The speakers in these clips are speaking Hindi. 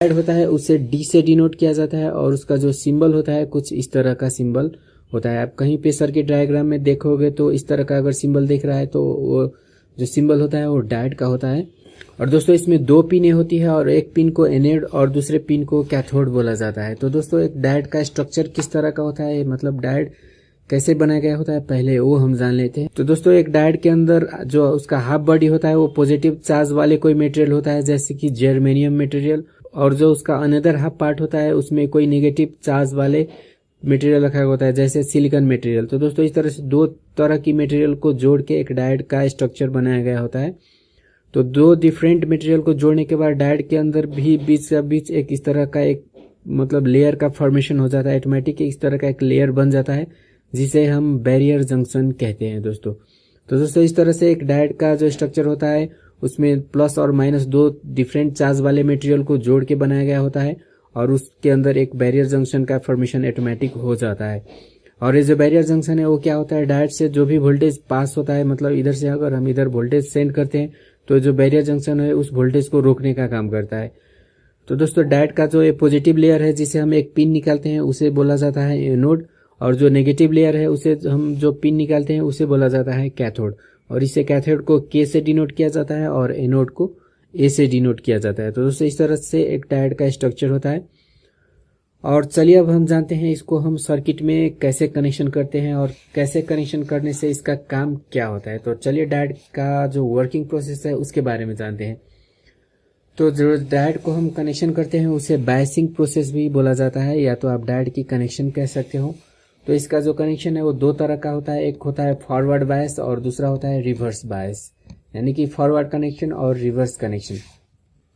डायोड होता है उसे डी से डिनोट किया जाता है और उसका जो सिंबल होता है कुछ इस तरह का सिंबल होता है। आप कहीं पे सर्किट डायग्राम में देखोगे तो इस तरह का अगर सिंबल दिख रहा है तो वो जो सिंबल होता है वो डायोड का होता है। और दोस्तों इसमें दो पिनें होती है और एक पिन को एनोड और दूसरे पिन को कैथोड बोला जाता है। तो दोस्तों एक डायोड का स्ट्रक्चर किस तरह का होता है, मतलब डायोड कैसे बनाया गया होता है, पहले वो हम जान लेते हैं। तो दोस्तों एक डायोड के अंदर जो उसका हाफ बॉडी होता है वो पॉजिटिव चार्ज वाले कोई मटेरियल होता है जैसे कि जर्मेनियम मटेरियल, और जो उसका अनदर हाफ पार्ट होता है उसमें कोई नेगेटिव चार्ज वाले मटेरियल रखा होता है जैसे सिलिकॉन मटेरियल। तो दोस्तों इस तरह से दो तरह की मटेरियल को जोड़ के एक डायोड का स्ट्रक्चर बनाया गया होता है। तो दो डिफरेंट मटेरियल को जोड़ने के बाद डायोड के अंदर भी बीच का बीच एक इस तरह का एक मतलब लेयर का फॉर्मेशन हो जाता है, ऑटोमेटिक इस तरह का एक लेयर बन जाता है जिसे हम बैरियर जंक्शन कहते हैं दोस्तों। तो दोस्तों इस तरह से एक डायोड का जो स्ट्रक्चर होता है उसमें प्लस और माइनस दो डिफरेंट चार्ज वाले मटेरियल को जोड़ के बनाया गया होता है और उसके अंदर एक बैरियर जंक्शन का फॉर्मेशन ऑटोमेटिक हो जाता है। और ये जो बैरियर जंक्शन है वो क्या होता है, डायोड से जो भी वोल्टेज पास होता है, मतलब इधर से अगर हम इधर वोल्टेज सेंड करते हैं तो जो बैरियर जंक्शन है उस वोल्टेज को रोकने का काम करता है। तो दोस्तों डायोड का जो ये पॉजिटिव लेयर है जिसे हम एक पिन निकालते हैं उसे बोला जाता है एनोड, और जो नेगेटिव लेयर है उसे हम जो पिन निकालते हैं उसे बोला जाता है कैथोड। और इसे कैथोड को के से डिनोट किया जाता है और एनोड को ए से डिनोट किया जाता है। तो दोस्तों इस तरह से एक डायोड का स्ट्रक्चर होता है। और चलिए अब हम जानते हैं इसको हम सर्किट में कैसे कनेक्शन करते हैं और कैसे कनेक्शन करने से इसका काम क्या होता है। तो चलिए डायोड का जो वर्किंग प्रोसेस है उसके बारे में जानते हैं। तो जो डायोड को हम कनेक्शन करते हैं उसे बायसिंग प्रोसेस भी बोला जाता है, या तो आप डायोड की कनेक्शन कह सकते हो। तो इसका जो कनेक्शन है वो दो तरह का होता है, एक होता है फॉरवर्ड बायस और दूसरा होता है रिवर्स बायस, यानी कि फॉरवर्ड कनेक्शन और रिवर्स कनेक्शन।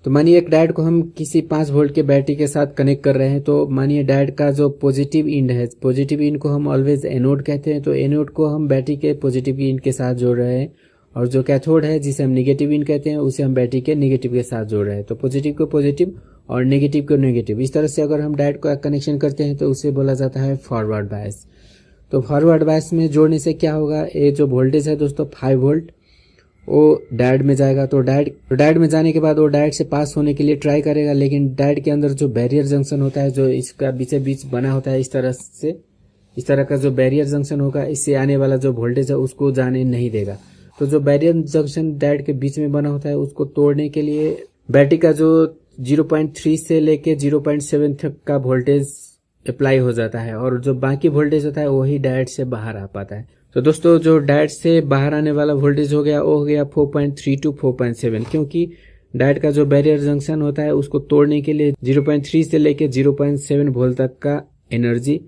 तो मानिए एक डायोड को हम किसी 5 वोल्ट के बैटरी के साथ कनेक्ट कर रहे हैं। तो मानिए डायोड का जो पॉजिटिव इंड है, पॉजिटिव इंड को हम ऑलवेज एनोड कहते हैं, तो एनोड को हम बैटरी के पॉजिटिव इंड के साथ जोड़ रहे हैं, और जो कैथोड है जिसे हम नेगेटिव इंड कहते हैं उसे हम बैटरी के नेगेटिव के साथ जोड़ रहे हैं। तो पॉजिटिव को पॉजिटिव और नेगेटिव को नेगेटिव, इस तरह से अगर हम डायोड का कनेक्शन करते हैं तो उसे बोला जाता है फॉरवर्ड बायस। तो फॉरवर्ड बायस में जोड़ने से क्या होगा, ये जो वोल्टेज है दोस्तों 5 वोल्ट वो डायोड में जाएगा। तो डायोड में जाने के बाद वो डायोड से पास होने के लिए ट्राई करेगा, लेकिन डायोड के अंदर जो बैरियर जंक्शन होता है जो इसका बीचे बीच बना होता है इस तरह का जो बैरियर जंक्शन होगा, इससे आने वाला जो वोल्टेज है उसको जाने नहीं देगा। तो जो बैरियर जंक्शन डायोड के बीच में बना होता है उसको तोड़ने के लिए बैटरी का जो 0.3 से लेके 0.7 तक का वोल्टेज अप्लाई हो जाता है, और जो बाकी वोल्टेज होता है वही डायोड से बाहर आ पाता है। तो दोस्तों जो डायोड से बाहर आने वाला वोल्टेज हो गया वो हो गया 4.3 टू 4.7, क्योंकि डायोड का जो बैरियर जंक्शन होता है उसको तोड़ने के लिए 0.3 से लेके 0.7 वोल्ट तक का एनर्जी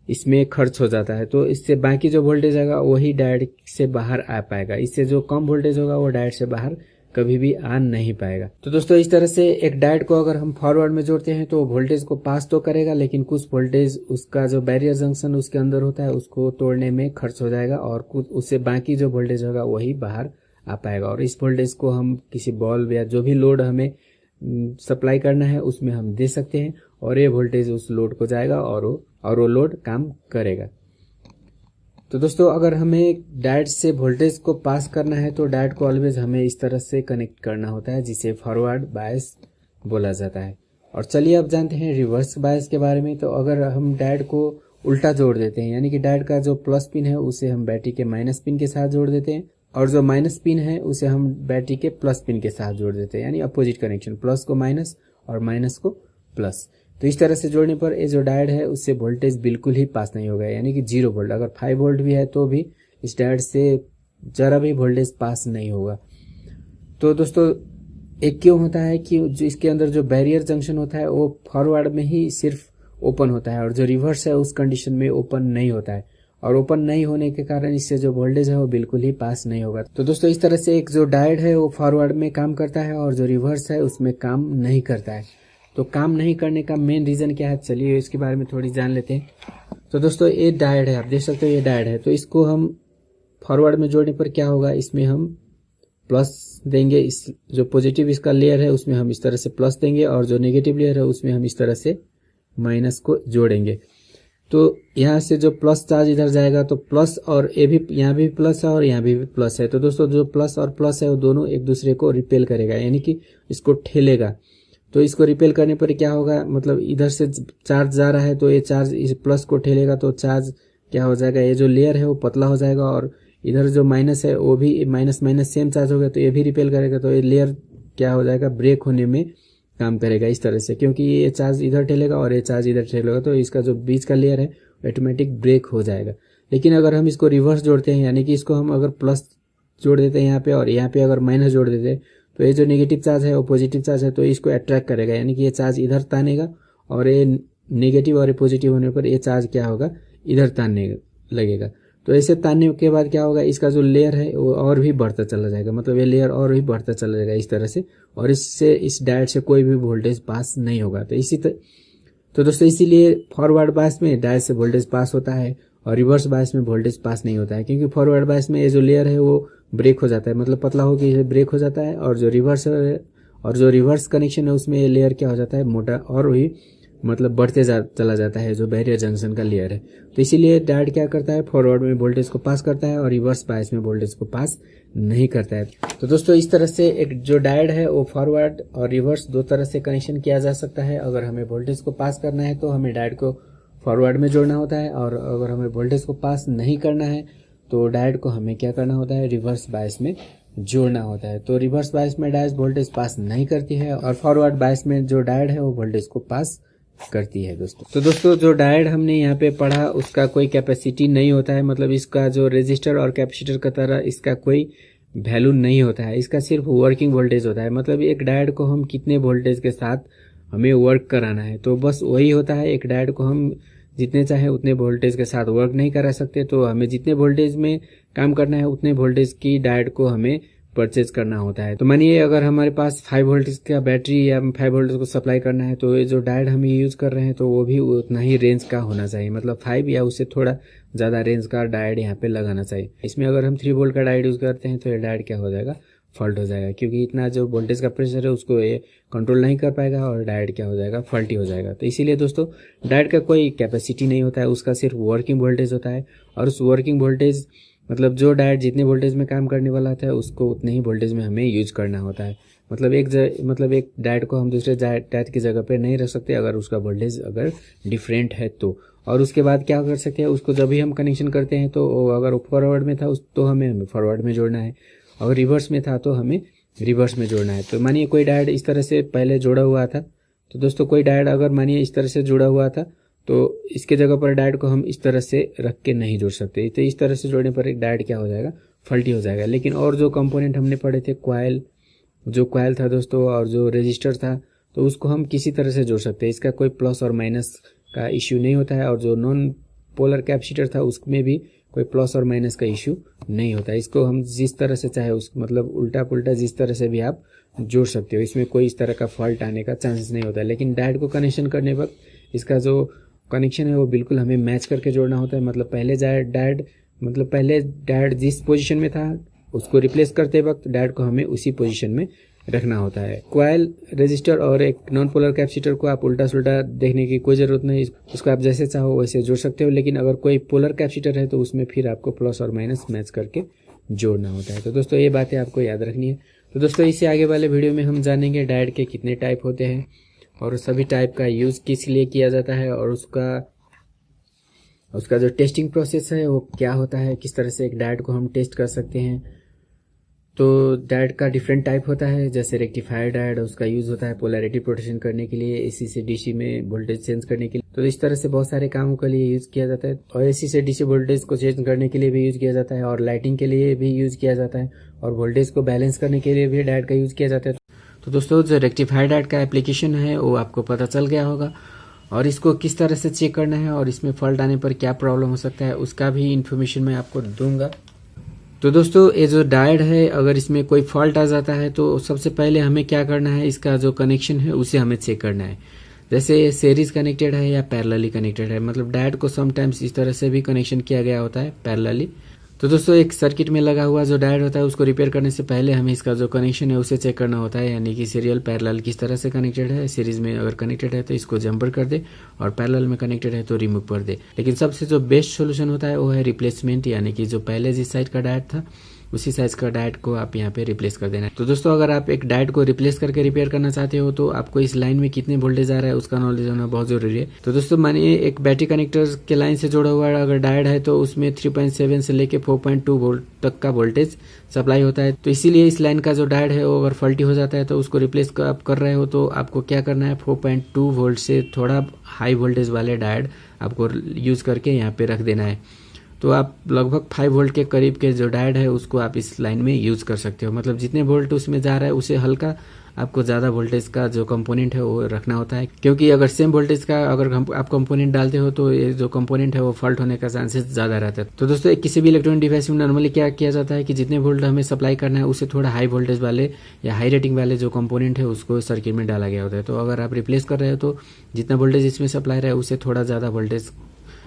इसमें खर्च हो जाता है। तो इससे बाकी जो वोल्टेज होगा वही डायोड से बाहर आ पाएगा, इससे जो कम वोल्टेज होगा वो डायोड से बाहर कभी भी आ नहीं पाएगा। तो दोस्तों इस तरह से एक डायोड को अगर हम फॉरवर्ड में जोड़ते हैं तो वोल्टेज को पास तो करेगा, लेकिन कुछ वोल्टेज उसका जो बैरियर जंक्शन उसके अंदर होता है उसको तोड़ने में खर्च हो जाएगा, और कुछ उससे बाकी जो वोल्टेज होगा वही बाहर आ पाएगा। और इस वोल्टेज को हम किसी बल्ब या जो भी लोड हमें सप्लाई करना है उसमें हम दे सकते हैं, और ये वोल्टेज उस लोड को जाएगा और वो लोड काम करेगा। तो दोस्तों अगर हमें डायोड से वोल्टेज को पास करना है तो डायोड को ऑलवेज हमें इस तरह से कनेक्ट करना होता है जिसे फॉरवर्ड बायस बोला जाता है। और चलिए अब जानते हैं रिवर्स बायस के बारे में। तो अगर हम डायोड को उल्टा जोड़ देते हैं, यानी कि डायोड का जो प्लस पिन है उसे हम बैटरी के माइनस पिन के साथ जोड़ देते हैं, और जो माइनस पिन है उसे हम बैटरी के प्लस पिन के साथ जोड़ देते हैं, यानी अपोजिट कनेक्शन, प्लस को माइनस और माइनस को प्लस। तो इस तरह से जोड़ने पर ये जो डायोड है उससे वोल्टेज बिल्कुल ही पास नहीं होगा, यानी कि 0 वोल्ट। अगर 5 वोल्ट भी है तो भी इस डायोड से जरा भी वोल्टेज पास नहीं होगा। तो दोस्तों एक क्यों होता है कि जो इसके अंदर जो बैरियर जंक्शन होता है वो फॉरवर्ड में ही सिर्फ ओपन होता है, और जो रिवर्स है उस कंडीशन में ओपन नहीं होता है, और ओपन नहीं होने के कारण इससे जो वोल्टेज है वो बिल्कुल ही पास नहीं होगा। तो दोस्तों इस तरह से एक जो डायोड है वो फॉरवर्ड में काम करता है और जो रिवर्स है उसमें काम नहीं करता है। तो काम नहीं करने का मेन रीजन क्या है, चलिए इसके बारे में थोड़ी जान लेते हैं। तो दोस्तों ये डायोड है, आप देख सकते हो ये डायोड है। तो इसको हम फॉरवर्ड में जोड़ने पर क्या होगा, इसमें हम प्लस देंगे, इस जो पॉजिटिव इसका लेयर है उसमें हम इस तरह से प्लस देंगे, और जो नेगेटिव लेयर है उसमें हम इस तरह से माइनस को जोड़ेंगे। तो यहाँ से जो प्लस चार्ज इधर जाएगा तो प्लस, और ये भी यहाँ भी प्लस है और यहाँ भी प्लस है। तो दोस्तों जो प्लस और प्लस है वो दोनों एक दूसरे को रिपेल करेगा, यानी कि इसको ठेलेगा। तो इसको रिपेल करने पर क्या होगा, मतलब इधर से चार्ज जा रहा है तो ये चार्ज इस प्लस को ठेलेगा तो चार्ज क्या हो जाएगा, ये जो लेयर है वो पतला हो जाएगा, और इधर जो माइनस है वो भी माइनस माइनस सेम चार्ज हो गया तो ये भी रिपेल करेगा, तो ये लेयर क्या हो जाएगा, ब्रेक होने में काम करेगा इस तरह से, क्योंकि ये चार्ज इधर ठेलेगा और ये चार्ज इधर ठेलेगा तो इसका जो बीच का लेयर है ऑटोमेटिक ब्रेक हो जाएगा। लेकिन अगर हम इसको रिवर्स जोड़ते हैं, यानी कि इसको हम अगर प्लस जोड़ देते हैं यहाँ पे और यहाँ पे अगर माइनस जोड़ देते हैं, तो ये जो नेगेटिव चार्ज है वो पॉजिटिव चार्ज है तो इसको अट्रैक्ट करेगा, यानी कि ये चार्ज इधर तानेगा और ये नेगेटिव और ये पॉजिटिव होने पर ये चार्ज क्या होगा, इधर तानने लगेगा। तो ऐसे तानने के बाद क्या होगा, इसका जो लेयर है वो और भी बढ़ता चला जाएगा, मतलब ये लेयर और भी बढ़ता चला जाएगा इस तरह से, और इससे इस डायोड से कोई भी वोल्टेज पास नहीं होगा। तो दोस्तों इसीलिए फॉरवर्ड बायस में डायोड से वोल्टेज पास होता है और रिवर्स बायस में वोल्टेज पास नहीं होता है, क्योंकि फॉरवर्ड बायस में ये जो लेयर है वो ब्रेक हो जाता है, मतलब पतला होकर ये ब्रेक हो जाता है, और जो रिवर्स कनेक्शन है उसमें ये लेयर क्या हो जाता है, मोटा और वही मतलब बढ़ते चला जाता है जो बैरियर जंक्शन का लेयर है। तो इसीलिए डायोड क्या करता है, फॉरवर्ड में वोल्टेज को पास करता है और रिवर्स बायस में वोल्टेज को पास नहीं करता है। तो दोस्तों इस तरह से एक जो डायोड है वो फॉरवर्ड और रिवर्स दो तरह से कनेक्शन किया जा सकता है। अगर हमें वोल्टेज को पास करना है तो हमें डायोड को फॉरवर्ड में जोड़ना होता है, और अगर हमें वोल्टेज को पास नहीं करना है तो डायोड को हमें क्या करना होता है, रिवर्स बायस में जोड़ना होता है। तो रिवर्स बायस में डायोड वोल्टेज पास नहीं करती है और फॉरवर्ड बायस में जो डायोड है वो वोल्टेज को पास करती है दोस्तों। तो दोस्तों जो डायोड हमने यहाँ पे पढ़ा उसका कोई कैपेसिटी नहीं होता है, मतलब इसका जो रेजिस्टर और कैपेसिटर का तरह इसका कोई वैल्यू नहीं होता है, इसका सिर्फ वर्किंग वोल्टेज होता है। मतलब एक डायोड को हम कितने वोल्टेज के साथ हमें वर्क कराना है तो बस वही होता है। एक डायोड को हम जितने चाहे उतने वोल्टेज के साथ वर्क नहीं करा सकते, तो हमें जितने वोल्टेज में काम करना है उतने वोल्टेज की डायोड को हमें परचेज करना होता है। तो मानिए अगर हमारे पास 5 वोल्टेज का बैटरी या 5 वोल्टेज को सप्लाई करना है तो ये जो डायोड हम यूज कर रहे हैं तो वो भी उतना ही रेंज का होना चाहिए, मतलब 5 या उससे थोड़ा ज़्यादा रेंज का डायोड यहाँ पे लगाना चाहिए। इसमें अगर हम 3 वोल्ट का डायोड यूज करते हैं तो ये डायोड क्या हो जाएगा, फॉल्ट हो जाएगा, क्योंकि इतना जो वोल्टेज का प्रेशर है उसको ये कंट्रोल नहीं कर पाएगा और डायोड क्या हो जाएगा, फॉल्टी हो जाएगा। तो इसीलिए दोस्तों डायोड का कोई कैपेसिटी नहीं होता है, उसका सिर्फ वर्किंग वोल्टेज होता है, और उस वर्किंग वोल्टेज मतलब जो डायोड जितने वोल्टेज में काम करने वाला होता है उसको उतने ही वोल्टेज में हमें यूज करना होता है। मतलब एक डायोड को हम दूसरे डायोड की जगह पे नहीं रख सकते अगर उसका वोल्टेज अगर डिफरेंट है तो। और उसके बाद क्या कर सकते हैं, उसको जब भी हम कनेक्शन करते हैं तो अगर फॉरवर्ड में था तो हमें फॉरवर्ड में जोड़ना है, और रिवर्स में था तो हमें रिवर्स में जोड़ना है। तो मानिए कोई डायोड इस तरह से पहले जोड़ा हुआ था, तो दोस्तों कोई डायोड अगर मानिए इस तरह से जुड़ा हुआ था तो इसके जगह पर डायोड को हम इस तरह से रख के नहीं जोड़ सकते, तो इस तरह से जोड़ने पर एक डायोड क्या हो जाएगा, फॉल्टी हो जाएगा। लेकिन और जो कंपोनेंट हमने पढ़े थे, कॉइल था दोस्तों और जो रेजिस्टर था, तो उसको हम किसी तरह से जोड़ सकते हैं, इसका कोई प्लस और माइनस का इश्यू नहीं होता है। और जो नॉन पोलर कैपेसिटर था उसमें भी कोई प्लस और माइनस का इश्यू नहीं होता है, इसको हम जिस तरह से चाहे उस मतलब उल्टा पुल्टा जिस तरह से भी आप जोड़ सकते हो, इसमें कोई इस तरह का फॉल्ट आने का चांसेस नहीं होता है। लेकिन डायोड को कनेक्शन करने वक्त इसका जो कनेक्शन है वो बिल्कुल हमें मैच करके जोड़ना होता है। मतलब पहले डायोड जिस पोजीशन में था उसको रिप्लेस करते वक्त डायोड को हमें उसी पोजीशन में रखना होता है। कॉइल, रेजिस्टर और एक नॉन पोलर कैपेसिटर को आप उल्टा सुल्टा देखने की कोई ज़रूरत नहीं, उसको आप जैसे चाहो वैसे जोड़ सकते हो। लेकिन अगर कोई पोलर कैपेसिटर है तो उसमें फिर आपको प्लस और माइनस मैच करके जोड़ना होता है। तो दोस्तों ये बातें आपको याद रखनी है। तो दोस्तों इससे आगे वाले वीडियो में हम जानेंगे डायोड के कितने टाइप होते हैं और सभी टाइप का यूज़ किस लिए किया जाता है, और उसका जो टेस्टिंग प्रोसेस है वो क्या होता है, किस तरह से एक डायोड को हम टेस्ट कर सकते हैं। तो डायोड का डिफरेंट टाइप होता है, जैसे रेक्टिफायर डायोड, उसका यूज़ होता है पोलैरिटी प्रोटेक्शन करने के लिए, एसी से डीसी में वोल्टेज चेंज करने के लिए। तो इस तरह से बहुत सारे कामों के लिए यूज़ किया जाता है, और एसी से डीसी वोल्टेज को चेंज करने के लिए भी यूज़ किया जाता है, और लाइटिंग के लिए भी यूज़ किया जाता है, और वोल्टेज को बैलेंस करने के लिए भी डायोड का यूज़ किया जाता है। तो दोस्तों जो रेक्टिफायर डायोड का एप्लीकेशन है वो आपको पता चल गया होगा, और इसको किस तरह से चेक करना है और इसमें फॉल्ट आने पर क्या प्रॉब्लम हो सकता है उसका भी इन्फॉर्मेशन मैं आपको दूंगा। तो दोस्तों ये जो डायोड है अगर इसमें कोई फॉल्ट आ जाता है तो सबसे पहले हमें क्या करना है, इसका जो कनेक्शन है उसे हमें चेक करना है। जैसे सीरीज कनेक्टेड है या पैरेलली कनेक्टेड है, मतलब डायोड को समटाइम्स इस तरह से भी कनेक्शन किया गया होता है पैरेलली। तो दोस्तों एक सर्किट में लगा हुआ जो डायोड होता है उसको रिपेयर करने से पहले हमें इसका जो कनेक्शन है उसे चेक करना होता है, यानी कि सीरियल पैरेलल किस तरह से कनेक्टेड है। सीरीज में अगर कनेक्टेड है तो इसको जंपर कर दे, और पैरेलल में कनेक्टेड है तो रिमूव कर दे। लेकिन सबसे जो बेस्ट सोल्यूशन होता है वो है रिप्लेसमेंट, यानी कि जो पहले जिस साइड का डायोड था उसी साइज का डायोड को आप यहाँ पे रिप्लेस कर देना है। तो दोस्तों अगर आप एक डायोड को रिप्लेस करके रिपेयर करना चाहते हो तो आपको इस लाइन में कितने वोल्टेज आ रहा है उसका नॉलेज होना बहुत जरूरी है। तो दोस्तों मानिए एक बैटरी कनेक्टर के लाइन से जुड़ा हुआ अगर डायोड है तो उसमें 3.7 से लेके 4.2 वोल्ट तक का वोल्टेज सप्लाई होता है। तो इसीलिए इस लाइन का जो डायोड है वो अगर फॉल्टी हो जाता है तो उसको रिप्लेस आप कर रहे हो तो आपको क्या करना है, 4.2 वोल्ट से थोड़ा हाई वोल्टेज वाले डायोड आपको यूज करके यहाँ पे रख देना है। तो आप लगभग 5 वोल्ट के करीब के जो डायोड है उसको आप इस लाइन में यूज कर सकते हो। मतलब जितने वोल्ट उसमें जा रहा है उसे हल्का आपको ज़्यादा वोल्टेज का जो कंपोनेंट है वो रखना होता है, क्योंकि अगर सेम वोल्टेज का अगर आप कंपोनेंट डालते हो तो ये जो कंपोनेंट है वो फॉल्ट होने का चांसेस ज़्यादा रहता है। तो दोस्तों किसी भी इलेक्ट्रॉनिक डिवाइस में नॉर्मली क्या किया जाता है कि जितने वोल्ट हमें सप्लाई करना है उससे थोड़ा हाई वोल्टेज वाले या हाई रेटिंग वाले जो कंपोनेंट है उसको सर्किट में डाला गया होता है। तो अगर आप रिप्लेस कर रहे हो तो जितना वोल्टेज इसमें सप्लाई रहा है उससे थोड़ा ज़्यादा वोल्टेज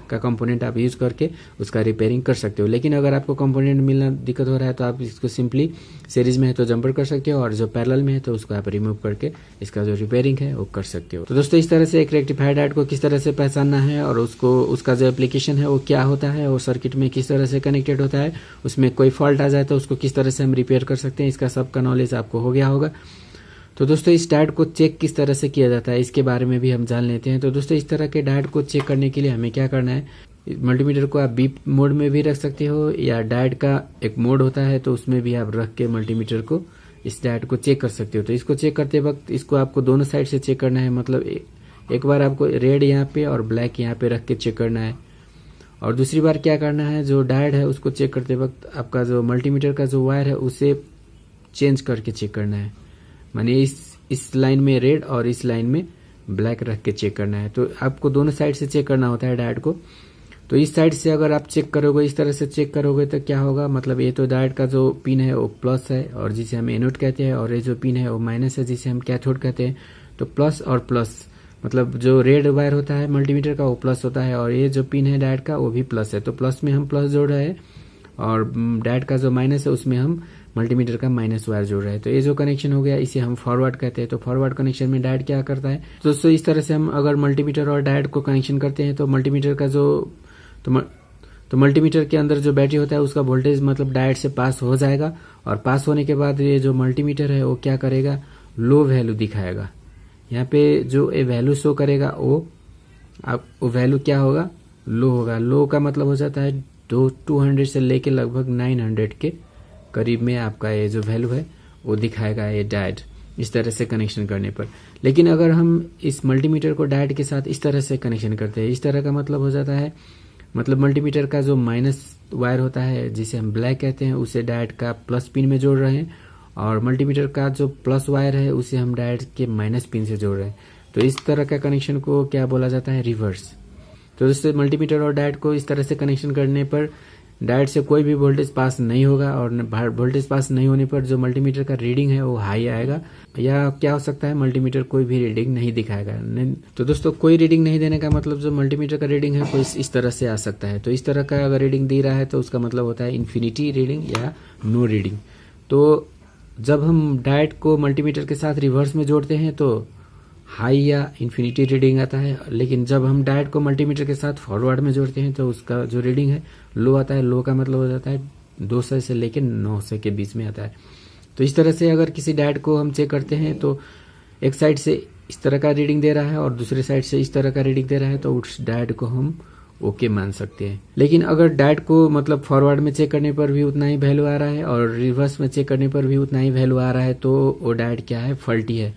का कंपोनेंट आप यूज करके उसका रिपेयरिंग कर सकते हो। लेकिन अगर आपको कंपोनेंट मिलना दिक्कत हो रहा है तो आप इसको सिंपली सीरीज में है तो जंपर कर सकते हो और जो पैरेलल में है तो उसको आप रिमूव करके इसका जो रिपेयरिंग है वो कर सकते हो। तो दोस्तों इस तरह से एक रेक्टिफायर डायोड को किस तरह से पहचानना है और उसको उसका जो एप्लीकेशन है वो क्या होता है और सर्किट में किस तरह से कनेक्टेड होता है, उसमें कोई फॉल्ट आ जाए तो उसको किस तरह से हम रिपेयर कर सकते हैं, इसका सबका नॉलेज आपको हो गया होगा। तो दोस्तों इस डायोड को चेक किस तरह से किया जाता है इसके बारे में भी हम जान लेते हैं। तो दोस्तों इस तरह के डायोड को चेक करने के लिए हमें क्या करना है, मल्टीमीटर को आप बीप मोड में भी रख सकते हो या डायोड का एक मोड होता है तो उसमें भी आप रख के मल्टीमीटर को इस डायोड को चेक कर सकते हो। तो इसको चेक करते वक्त इसको आपको दोनों साइड से चेक करना है, मतलब एक बार आपको रेड यहाँ पे और ब्लैक यहाँ पे रख के चेक करना है और दूसरी बार क्या करना है, जो डायोड है उसको चेक करते वक्त आपका जो मल्टीमीटर का जो वायर है उसे चेंज करके चेक करना है, मानिए इस लाइन में रेड और इस लाइन में ब्लैक रख के चेक करना है। तो आपको दोनों साइड से चेक करना होता है डायोड को। तो इस साइड से अगर आप चेक करोगे, इस तरह से चेक करोगे तो क्या होगा, मतलब ये तो डायोड का जो पिन है वो प्लस है और जिसे हम एनोड कहते हैं और ये जो पिन है वो माइनस है जिसे हम कैथोड कहते हैं। तो प्लस और प्लस मतलब जो रेड वायर होता है मल्टीमीटर का वो प्लस होता है और ये जो पिन है डायोड का वो भी प्लस है। तो प्लस में हम प्लस जोड़ रहे हैं और डायोड का जो माइनस है उसमें हम मल्टीमीटर का माइनस वायर जोड़ रहे हैं। तो ये जो कनेक्शन हो गया इसे हम फॉरवर्ड कहते हैं। तो फॉरवर्ड कनेक्शन में डायोड क्या करता है, तो दोस्तों इस तरह से हम अगर मल्टीमीटर और डायोड को कनेक्शन करते हैं तो मल्टीमीटर का जो तो मल्टीमीटर के अंदर जो बैटरी होता है उसका वोल्टेज मतलब डायोड से पास हो जाएगा और पास होने के बाद ये जो मल्टीमीटर है वो क्या करेगा, लो वैल्यू दिखाएगा। यहाँ पे जो ये वैल्यू शो करेगा वो वैल्यू क्या होगा, लो होगा। लो का मतलब हो जाता है 200 से लेके लगभग 900 के करीब में आपका ये जो वैल्यू है वो दिखाएगा ये डायोड इस तरह से कनेक्शन करने पर। लेकिन अगर हम इस मल्टीमीटर को डायोड के साथ इस तरह से कनेक्शन करते हैं, इस तरह का मतलब हो जाता है, मतलब मल्टीमीटर का जो माइनस वायर होता है जिसे हम ब्लैक कहते हैं उसे डायोड का प्लस पिन में जोड़ रहे हैं और मल्टीमीटर का जो प्लस वायर है उसे हम डायोड के माइनस पिन से जोड़ रहे हैं। तो इस तरह का कनेक्शन को क्या बोला जाता है, रिवर्स। तो इससे मल्टीमीटर और डायोड को इस तरह से कनेक्शन करने पर डायोड से कोई भी वोल्टेज पास नहीं होगा और वोल्टेज पास नहीं होने पर जो मल्टीमीटर का रीडिंग है वो हाई आएगा, या क्या हो सकता है मल्टीमीटर कोई भी रीडिंग नहीं दिखाएगा। तो दोस्तों कोई रीडिंग नहीं देने का मतलब जो मल्टीमीटर का रीडिंग है वो इस तरह से आ सकता है। तो इस तरह का अगर रीडिंग दे रहा है तो उसका मतलब होता है इन्फिनिटी रीडिंग या नो रीडिंग। तो जब हम डायोड को मल्टीमीटर के साथ रिवर्स में जोड़ते हैं तो हाई या इन्फिनिटी रीडिंग आता है, लेकिन जब हम डायोड को मल्टीमीटर के साथ फॉरवर्ड में जोड़ते हैं तो उसका जो रीडिंग है लो आता है। लो का मतलब हो जाता है 200 से लेकर 900 के बीच में आता है। तो इस तरह से अगर किसी डायोड को हम चेक करते हैं तो एक साइड से इस तरह का रीडिंग दे रहा है और दूसरे साइड से इस तरह का रीडिंग दे रहा है तो उस डायोड को हम ओके मान सकते हैं। लेकिन अगर डायोड को मतलब फॉरवर्ड में चेक करने पर भी उतना ही वैल्यू आ रहा है और रिवर्स में चेक करने पर भी उतना ही वैल्यू आ रहा है तो वो डायोड क्या है, फॉल्टी है।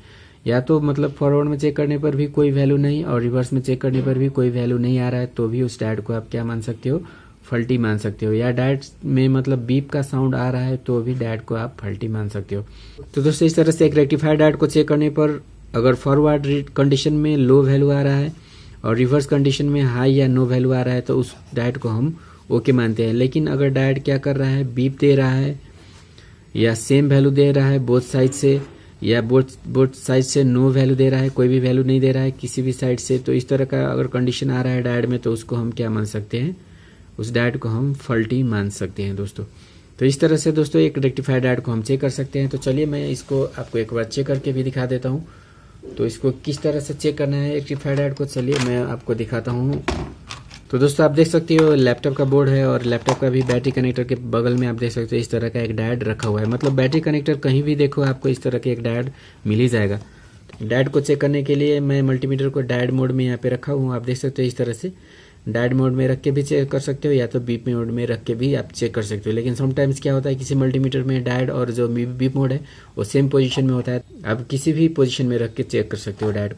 या तो मतलब फॉरवर्ड में चेक करने पर भी कोई वैल्यू नहीं और रिवर्स में चेक करने पर भी कोई वैल्यू नहीं आ रहा है तो भी उस डायोड को आप क्या मान सकते हो, फॉल्टी मान सकते हो। या डायोड में मतलब बीप का साउंड आ रहा है तो भी डायोड को आप फॉल्टी मान सकते हो। तो दोस्तों इस तरह से एक रेक्टिफायर डायोड को चेक करने पर अगर फॉरवर्ड कंडीशन में लो वैल्यू आ रहा है और रिवर्स कंडीशन में हाई या नो वैल्यू आ रहा है तो उस डायोड को हम ओके मानते हैं। लेकिन अगर डायोड क्या कर रहा है, बीप दे रहा है या सेम वैल्यू दे रहा है बोथ साइड से या बोथ साइड से नो वैल्यू दे रहा है, कोई भी वैल्यू नहीं दे रहा है किसी भी साइड से, तो इस तरह का अगर कंडीशन आ रहा है डायोड में तो उसको हम क्या मान सकते हैं, उस डायोड को हम फॉल्टी मान सकते हैं दोस्तों। तो इस तरह से दोस्तों एक रेक्टिफायर डायोड को हम चेक कर सकते हैं। तो चलिए मैं इसको आपको एक बार चेक करके भी दिखा देता हूँ। तो इसको किस तरह से चेक करना है रेक्टिफायर डायोड को, चलिए मैं आपको दिखाता हूँ। तो दोस्तों आप देख सकते हो लैपटॉप का बोर्ड है और लैपटॉप का भी बैटरी कनेक्टर के बगल में आप देख सकते हो इस तरह का एक डायोड रखा हुआ है। मतलब बैटरी कनेक्टर कहीं भी देखो आपको इस तरह के एक डायोड मिल ही जाएगा। डायोड को चेक करने के लिए मैं मल्टीमीटर को डायोड मोड में यहाँ पे रखा हूँ। आप देख सकते हो इस तरह से डायोड मोड में रख के भी चेक कर सकते हो या तो बीप मोड में रख के भी आप चेक कर सकते हो। लेकिन समटाइम्स क्या होता है किसी मल्टीमीटर में डायोड और जो बीप मोड है वो सेम पोजीशन में होता है। आप किसी भी पोजीशन में रख के चेक कर सकते हो डायोड।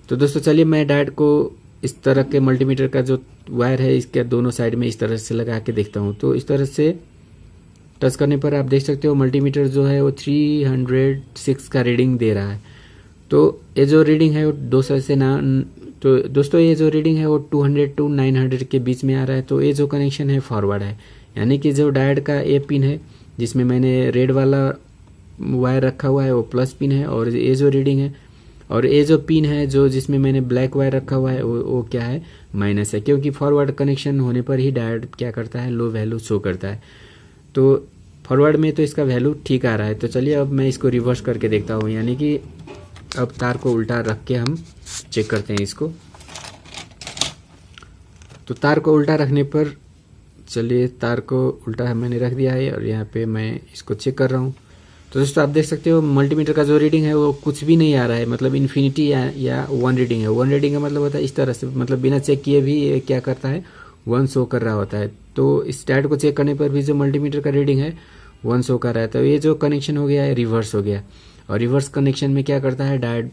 तो दोस्तों चलिए मैं डायोड को इस तरह के मल्टीमीटर का जो वायर है इसके दोनों साइड में इस तरह से लगा के देखता हूँ। तो इस तरह से टच करने पर आप देख सकते हो मल्टीमीटर जो है वो 306 का रीडिंग दे रहा है। तो ये जो रीडिंग है वो 200 से ना तो दोस्तों ये जो रीडिंग है वो 200 टू 900 के बीच में आ रहा है। तो ये जो कनेक्शन है फॉरवर्ड है, यानी कि जो डायोड का ए पिन है जिसमें मैंने रेड वाला वायर रखा हुआ है वो प्लस पिन है, और ये जो रीडिंग है और ये जो पिन है जो जिसमें मैंने ब्लैक वायर रखा हुआ है वो क्या है माइनस है, क्योंकि फॉरवर्ड कनेक्शन होने पर ही डायोड क्या करता है लो वैल्यू शो करता है। तो फॉरवर्ड में तो इसका वैल्यू ठीक आ रहा है। तो चलिए अब मैं इसको रिवर्स करके देखता हूँ, यानी कि अब तार को उल्टा रख के हम चेक करते हैं इसको। तो तार को उल्टा रखने पर चलिए तार को उल्टा मैंने रख दिया है और यहाँ पे मैं इसको चेक कर रहा हूँ। तो दोस्तों आप देख सकते हो मल्टीमीटर का जो रीडिंग है वो कुछ भी नहीं आ रहा है, मतलब इन्फिनिटी या वन रीडिंग है। वन रीडिंग का मतलब होता है इस तरह से, मतलब बिना चेक किए भी ये क्या करता है वन शो कर रहा होता है। तो इस डायोड को चेक करने पर भी जो मल्टीमीटर का रीडिंग है वन शो कर रहा है। तो ये जो कनेक्शन हो गया है रिवर्स हो गया, और रिवर्स कनेक्शन में क्या करता है डायोड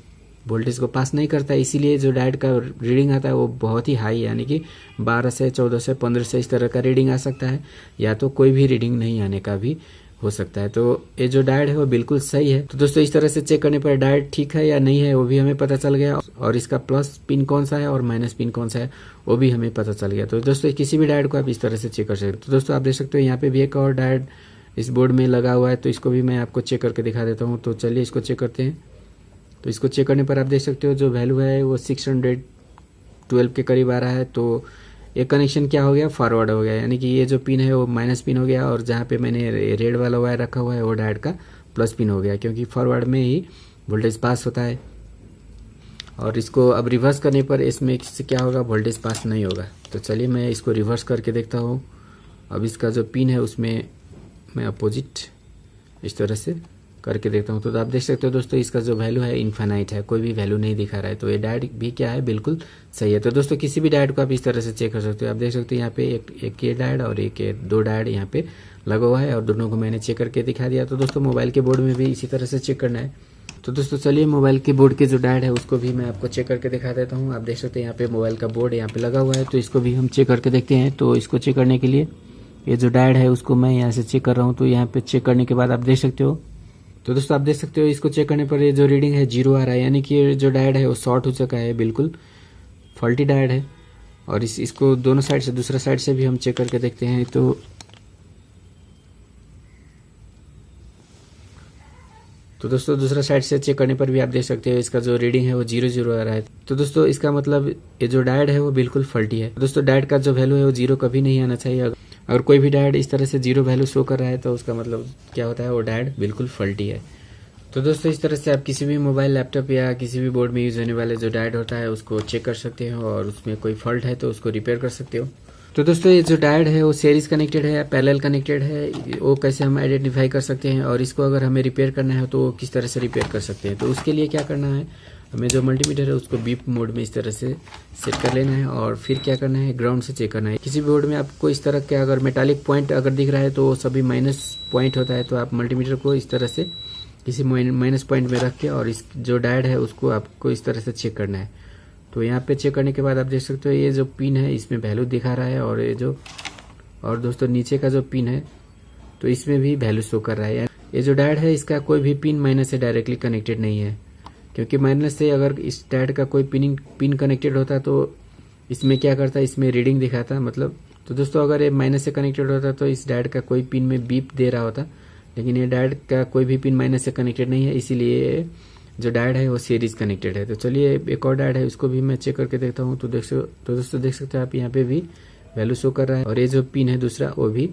वोल्टेज को पास नहीं करता है, इसीलिए जो डायोड का रीडिंग आता है वो बहुत ही हाई, यानी कि 12 से 14 से 15 से इस तरह का रीडिंग आ सकता है, या तो कोई भी रीडिंग नहीं आने का भी हो सकता है। तो ये जो डायोड है वो बिल्कुल सही है। तो दोस्तों इस तरह से चेक करने पर डायोड ठीक है या नहीं है वो भी हमें पता चल गया, और इसका प्लस पिन कौन सा है और माइनस पिन कौन सा है वो भी हमें पता चल गया। तो दोस्तों किसी भी डायोड को आप इस तरह से चेक कर सकते हो। तो दोस्तों आप देख सकते हो यहाँ पे भी एक और डायोड इस बोर्ड में लगा हुआ है, तो इसको भी मैं आपको चेक करके दिखा देता हूँ। तो चलिए इसको चेक करते हैं। तो इसको चेक करने पर आप देख सकते हो जो वैल्यू है वो 612 के करीब आ रहा है। तो ये कनेक्शन क्या हो गया फॉरवर्ड हो गया, यानी कि ये जो पिन है वो माइनस पिन हो गया, और जहाँ पे मैंने रेड वाला वायर रखा हुआ है वो डायोड का प्लस पिन हो गया, क्योंकि फॉरवर्ड में ही वोल्टेज पास होता है। और इसको अब रिवर्स करने पर इसमें इससे क्या होगा वोल्टेज पास नहीं होगा। तो चलिए मैं इसको रिवर्स करके देखता हूँ। अब इसका जो पिन है उसमें मैं अपोजिट इस तरह से करके देखता हूँ। तो आप देख सकते हो दोस्तों इसका जो वैल्यू है इन्फिनाइट है, कोई भी वैल्यू नहीं दिखा रहा है। तो ये डायोड भी क्या है बिल्कुल सही है। तो दोस्तों किसी भी डायोड को आप इस तरह से चेक कर सकते हो। आप देख सकते हो यहाँ पे एक ये डायोड और दो डायोड यहाँ पे लगा हुआ है, और दोनों को मैंने चेक करके दिखा दिया। तो दोस्तों मोबाइल के बोर्ड में भी इसी तरह से चेक करना है। तो दोस्तों चलिए मोबाइल के बोर्ड के जो डायोड है उसको भी मैं आपको चेक करके दिखा देता हूँ। आप देख सकते हैं यहाँ पे मोबाइल का बोर्ड यहाँ पे लगा हुआ है, तो इसको भी हम चेक करके देखते हैं। तो इसको चेक करने के लिए ये जो डायोड है उसको मैं यहाँ से चेक कर रहा हूँ। तो यहाँ पे चेक करने के बाद आप देख सकते हो, तो दोस्तों आप देख सकते हो इसको चेक करने पर ये जो रीडिंग है 0 आ रहा है, यानी कि ये जो डायोड है वो शॉर्ट हो चुका है, बिल्कुल फॉल्टी डायोड है। और इसको दोनों साइड से दूसरा साइड से भी हम चेक करके देखते हैं। तो दोस्तों दूसरा साइड से चेक करने पर भी आप देख सकते हो इसका जो रीडिंग है वो 0 आ रहा है। तो दोस्तों इसका मतलब ये जो डायोड है वो बिल्कुल फॉल्टी है। दोस्तों डायोड का जो वैल्यू है वो 0 कभी नहीं आना चाहिए। अगर कोई भी डायोड इस तरह से 0 वैल्यू शो कर रहा है तो उसका मतलब क्या होता है वो डायोड बिल्कुल फॉल्टी है। तो दोस्तों इस तरह से आप किसी भी मोबाइल लैपटॉप या किसी भी बोर्ड में यूज होने वाले जो डायोड होता है उसको चेक कर सकते हो, और उसमें कोई फॉल्ट है तो उसको रिपेयर कर सकते हो। तो दोस्तों ये जो डायोड है वो सीरीज कनेक्टेड है, पैरेलल कनेक्टेड है, वो कैसे हम आइडेंटिफाई कर सकते हैं, और इसको अगर हमें रिपेयर करना है तो किस तरह से रिपेयर कर सकते हैं। तो उसके लिए क्या करना है, हमें जो मल्टीमीटर है उसको बीप मोड में इस तरह से सेट कर लेना है, और फिर क्या करना है ग्राउंड से चेक करना है। किसी भी बोर्ड में आपको इस तरह का अगर मेटालिक पॉइंट अगर दिख रहा है तो वो सभी माइनस पॉइंट होता है। तो आप मल्टीमीटर को इस तरह से किसी माइनस पॉइंट में रख के और इस जो डायोड है उसको आपको इस तरह से चेक करना है। तो यहाँ पे चेक करने के बाद आप देख सकते हो ये जो पिन है इसमें वैल्यू दिखा रहा है, और ये जो और दोस्तों नीचे का जो पिन है तो इसमें भी वैल्यू शो कर रहा है। ये जो डायोड है इसका कोई भी पिन माइनस से डायरेक्टली कनेक्टेड नहीं है, क्योंकि माइनस से अगर इस डायोड का कोई पिन कनेक्टेड होता तो इसमें क्या करता, इसमें रीडिंग दिखाता मतलब। तो दोस्तों अगर ये माइनस से कनेक्टेड होता तो इस डायोड का कोई पिन में बीप दे रहा होता, लेकिन ये डायोड का कोई भी पिन माइनस से कनेक्टेड नहीं है, इसीलिए जो डायोड है वो सीरीज कनेक्टेड है। तो चलिए एक और डायोड है उसको भी मैं चेक करके देखता हूँ। तो दोस्तों देख सकते हैं आप यहाँ पे भी वैल्यू शो कर रहा है, और ये जो पिन है दूसरा वो भी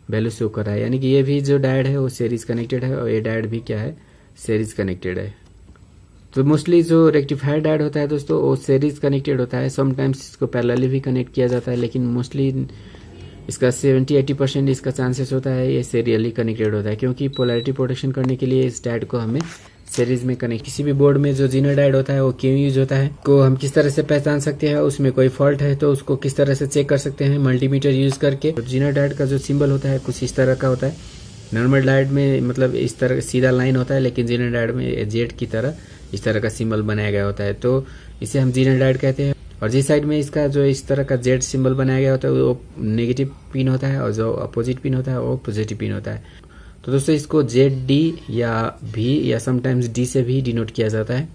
वैल्यू शो कर रहा है, यानी कि ये भी जो डायोड है वो सीरीज कनेक्टेड है, और ये डायोड भी क्या है सीरीज कनेक्टेड है। तो मोस्टली जो रेक्टिफायर डायोड होता है दोस्तों वो सीरीज कनेक्टेड होता है, समटाइम्स इसको पैरेलली भी कनेक्ट किया जाता है, लेकिन मोस्टली इसका 70-80% इसका चांसेस होता है ये सीरियली कनेक्टेड होता है, क्योंकि पोलैरिटी प्रोटेक्शन करने के लिए इस डायोड को हमें सीरीज में कनेक्ट। किसी भी बोर्ड में जो जीनो डायोड होता है वो क्यों यूज होता है, को हम किस तरह से पहचान सकते हैं, उसमें कोई फॉल्ट है तो उसको किस तरह से चेक कर सकते हैं मल्टीमीटर यूज करके। तो जीनो डायोड का जो सिंबल होता है कुछ इस तरह का होता है। नॉर्मल डायोड में मतलब इस तरह सीधा लाइन होता है, लेकिन जीनो डायोड में जेड की तरह इस तरह का सिंबल बनाया गया होता है, तो इसे हम जीनो डायोड कहते हैं। और जिस साइड में इसका जो इस तरह का जेड सिंबल बनाया गया होता है वो नेगेटिव पिन होता है, और जो अपोजिट पिन होता है वो पॉजिटिव पिन होता है। तो दोस्तों इसको ZD या V या समटाइम्स D से भी डिनोट किया जाता है।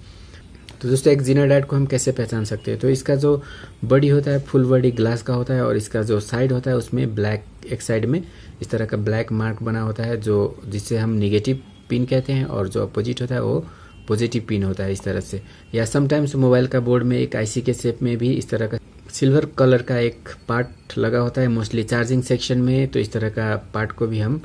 तो दोस्तों एक जीनो डायोड को हम कैसे पहचान सकते हैं, तो इसका जो बॉडी होता है फुल बॉडी ग्लास का होता है, और इसका जो साइड होता है उसमें ब्लैक, एक साइड में इस तरह का ब्लैक मार्क बना होता है जो जिससे हम नेगेटिव पिन कहते हैं, और जो अपोजिट होता है वो पॉजिटिव पिन होता है इस तरह से। या समटाइम्स मोबाइल का बोर्ड में एक IC के शेप में भी इस तरह का सिल्वर कलर का एक पार्ट लगा होता है, मोस्टली चार्जिंग सेक्शन में, तो इस तरह का पार्ट को भी हम